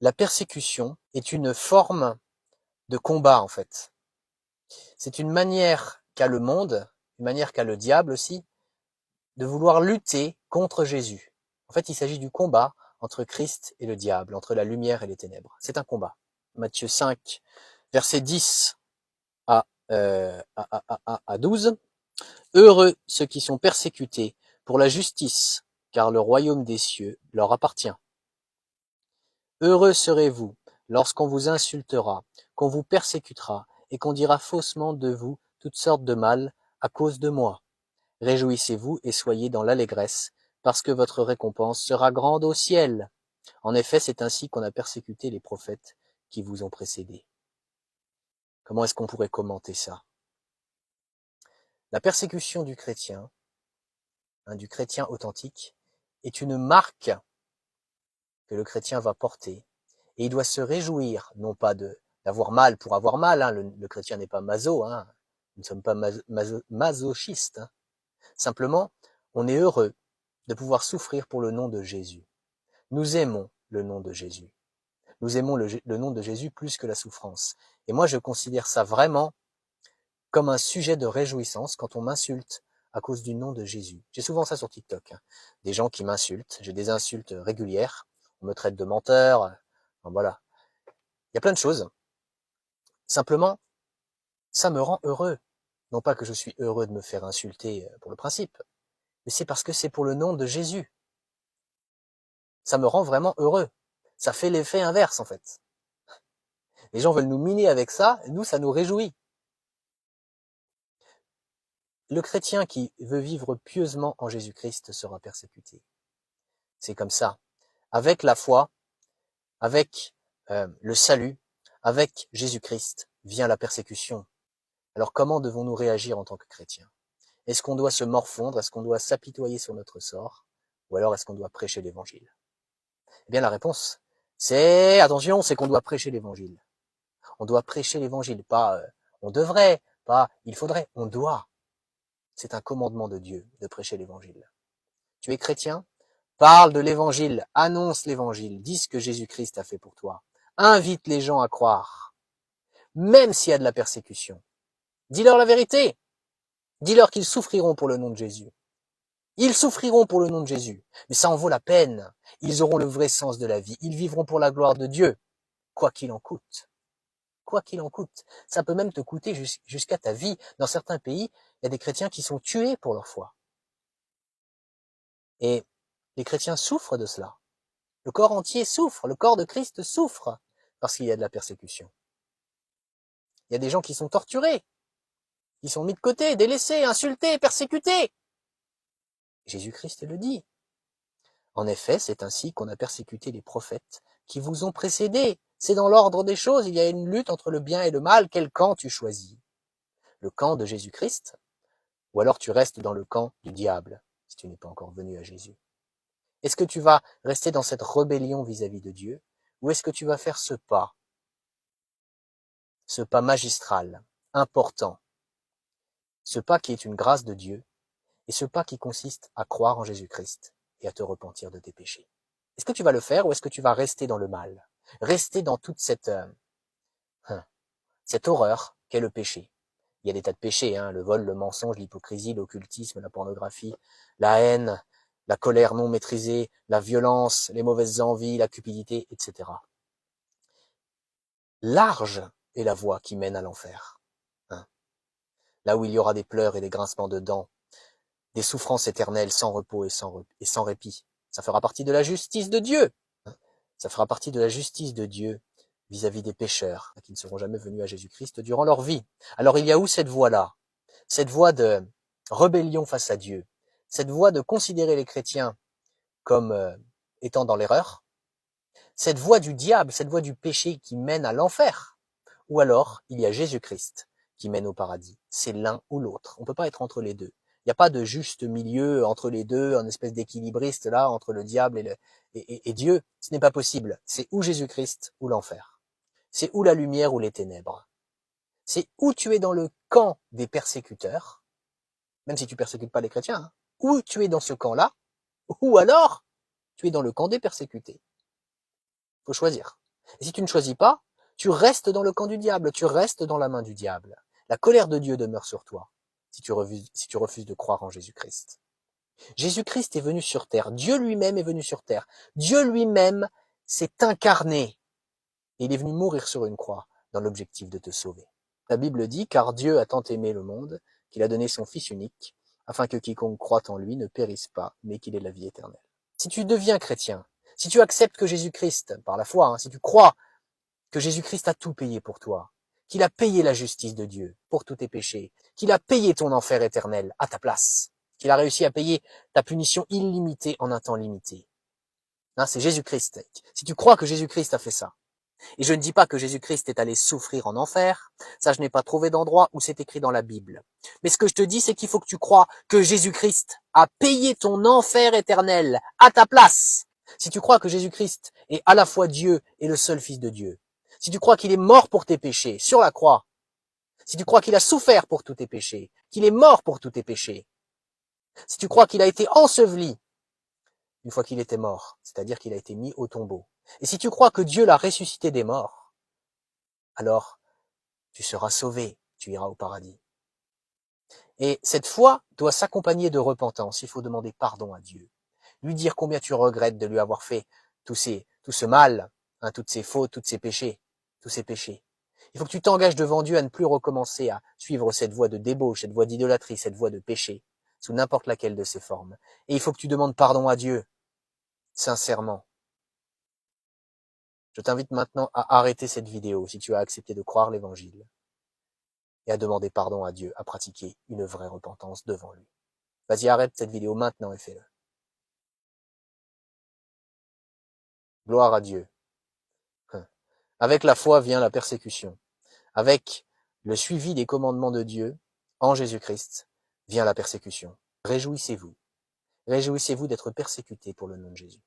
la persécution est une forme de combat, en fait. C'est une manière qu'a le monde, une manière qu'a le diable aussi, de vouloir lutter contre Jésus. En fait, il s'agit du combat entre Christ et le diable, entre la lumière et les ténèbres. C'est un combat. Matthieu 5, verset 10 à 12. Heureux ceux qui sont persécutés pour la justice, car le royaume des cieux leur appartient. Heureux serez-vous lorsqu'on vous insultera, qu'on vous persécutera et qu'on dira faussement de vous toutes sortes de mal à cause de moi. Réjouissez-vous et soyez dans l'allégresse, parce que votre récompense sera grande au ciel. En effet, c'est ainsi qu'on a persécuté les prophètes qui vous ont précédés. Comment est-ce qu'on pourrait commenter ça? La persécution du chrétien authentique, est une marque que le chrétien va porter. Et il doit se réjouir, non pas d'avoir mal pour avoir mal, hein. Le chrétien n'est pas maso, hein. Nous ne sommes pas masochistes. Hein. Simplement, on est heureux de pouvoir souffrir pour le nom de Jésus. Nous aimons le nom de Jésus. Nous aimons le nom de Jésus plus que la souffrance. Et moi, je considère ça vraiment comme un sujet de réjouissance quand on m'insulte à cause du nom de Jésus. J'ai souvent ça sur TikTok. Hein. Des gens qui m'insultent. J'ai des insultes régulières. On me traite de menteur. Enfin, voilà. Il y a plein de choses. Simplement, ça me rend heureux. Non pas que je suis heureux de me faire insulter pour le principe, mais c'est parce que c'est pour le nom de Jésus. Ça me rend vraiment heureux. Ça fait l'effet inverse, en fait. Les gens veulent nous miner avec ça, et nous, ça nous réjouit. Le chrétien qui veut vivre pieusement en Jésus-Christ sera persécuté. C'est comme ça. Avec la foi, avec le salut, avec Jésus-Christ vient la persécution. Alors comment devons-nous réagir en tant que chrétiens? Est-ce qu'on doit se morfondre? Est-ce qu'on doit s'apitoyer sur notre sort? Ou alors est-ce qu'on doit prêcher l'évangile? Eh bien la réponse, c'est, attention, c'est qu'on doit prêcher l'évangile. On doit prêcher l'évangile, pas on devrait, pas il faudrait, on doit. C'est un commandement de Dieu de prêcher l'évangile. Tu es chrétien? Parle de l'évangile, annonce l'évangile, dis ce que Jésus-Christ a fait pour toi. Invite les gens à croire, même s'il y a de la persécution. Dis-leur la vérité. Dis-leur qu'ils souffriront pour le nom de Jésus. Ils souffriront pour le nom de Jésus, mais ça en vaut la peine. Ils auront le vrai sens de la vie. Ils vivront pour la gloire de Dieu, quoi qu'il en coûte. Quoi qu'il en coûte. Ça peut même te coûter jusqu'à ta vie. Dans certains pays, il y a des chrétiens qui sont tués pour leur foi. Et les chrétiens souffrent de cela. Le corps entier souffre, le corps de Christ souffre, parce qu'il y a de la persécution. Il y a des gens qui sont torturés, qui sont mis de côté, délaissés, insultés, persécutés. Jésus-Christ le dit. En effet, c'est ainsi qu'on a persécuté les prophètes qui vous ont précédés. C'est dans l'ordre des choses, il y a une lutte entre le bien et le mal. Quel camp tu choisis? Le camp de Jésus-Christ? Ou alors tu restes dans le camp du diable, si tu n'es pas encore venu à Jésus? Est-ce que tu vas rester dans cette rébellion vis-à-vis de Dieu? Ou est-ce que tu vas faire ce pas magistral, important, ce pas qui est une grâce de Dieu, et ce pas qui consiste à croire en Jésus-Christ et à te repentir de tes péchés? Est-ce que tu vas le faire ou est-ce que tu vas rester dans le mal? Rester dans toute cette horreur qu'est le péché. Il y a des tas de péchés, hein, le vol, le mensonge, l'hypocrisie, l'occultisme, la pornographie, la haine, la colère non maîtrisée, la violence, les mauvaises envies, la cupidité, etc. Large est la voie qui mène à l'enfer. Hein. Là où il y aura des pleurs et des grincements de dents, des souffrances éternelles sans repos et sans répit. Ça fera partie de la justice de Dieu. Hein. Ça fera partie de la justice de Dieu vis-à-vis des pécheurs qui ne seront jamais venus à Jésus-Christ durant leur vie. Alors il y a où cette voie-là? Cette voie de rébellion face à Dieu, cette voie de considérer les chrétiens comme étant dans l'erreur, cette voie du diable, cette voie du péché qui mène à l'enfer, ou alors il y a Jésus-Christ qui mène au paradis. C'est l'un ou l'autre. On ne peut pas être entre les deux. Il n'y a pas de juste milieu entre les deux, un espèce d'équilibriste là, entre le diable et Dieu. Ce n'est pas possible. C'est ou Jésus-Christ ou l'enfer. C'est ou la lumière ou les ténèbres. C'est où tu es dans le camp des persécuteurs, même si tu persécutes pas les chrétiens, hein, ou tu es dans ce camp-là, ou alors tu es dans le camp des persécutés. Faut choisir. Et si tu ne choisis pas, tu restes dans le camp du diable, tu restes dans la main du diable. La colère de Dieu demeure sur toi si tu refuses de croire en Jésus-Christ. Jésus-Christ est venu sur terre, Dieu lui-même est venu sur terre, Dieu lui-même s'est incarné et il est venu mourir sur une croix dans l'objectif de te sauver. La Bible dit, car Dieu a tant aimé le monde qu'il a donné son Fils unique, afin que quiconque croit en lui ne périsse pas, mais qu'il ait la vie éternelle. Si tu deviens chrétien, si tu acceptes que Jésus-Christ, par la foi, si tu crois que Jésus-Christ a tout payé pour toi, qu'il a payé la justice de Dieu pour tous tes péchés, qu'il a payé ton enfer éternel à ta place, qu'il a réussi à payer ta punition illimitée en un temps limité. C'est Jésus-Christ. Si tu crois que Jésus-Christ a fait ça, et je ne dis pas que Jésus-Christ est allé souffrir en enfer, ça je n'ai pas trouvé d'endroit où c'est écrit dans la Bible. Mais ce que je te dis, c'est qu'il faut que tu crois que Jésus-Christ a payé ton enfer éternel à ta place. Si tu crois que Jésus-Christ est à la fois Dieu et le seul Fils de Dieu, si tu crois qu'il est mort pour tes péchés sur la croix, si tu crois qu'il a souffert pour tous tes péchés, qu'il est mort pour tous tes péchés, si tu crois qu'il a été enseveli une fois qu'il était mort, c'est-à-dire qu'il a été mis au tombeau, et si tu crois que Dieu l'a ressuscité des morts, alors tu seras sauvé, tu iras au paradis. Et cette foi doit s'accompagner de repentance, il faut demander pardon à Dieu, lui dire combien tu regrettes de lui avoir fait tout ce mal, toutes ces fautes, tous ces péchés. Il faut que tu t'engages devant Dieu à ne plus recommencer à suivre cette voie de débauche, cette voie d'idolâtrie, cette voie de péché, sous n'importe laquelle de ses formes. Et il faut que tu demandes pardon à Dieu, sincèrement. Je t'invite maintenant à arrêter cette vidéo si tu as accepté de croire l'évangile et à demander pardon à Dieu, à pratiquer une vraie repentance devant lui. Vas-y, arrête cette vidéo maintenant et fais-le. Gloire à Dieu. Avec la foi vient la persécution. Avec le suivi des commandements de Dieu en Jésus-Christ vient la persécution. Réjouissez-vous. Réjouissez-vous d'être persécutés pour le nom de Jésus.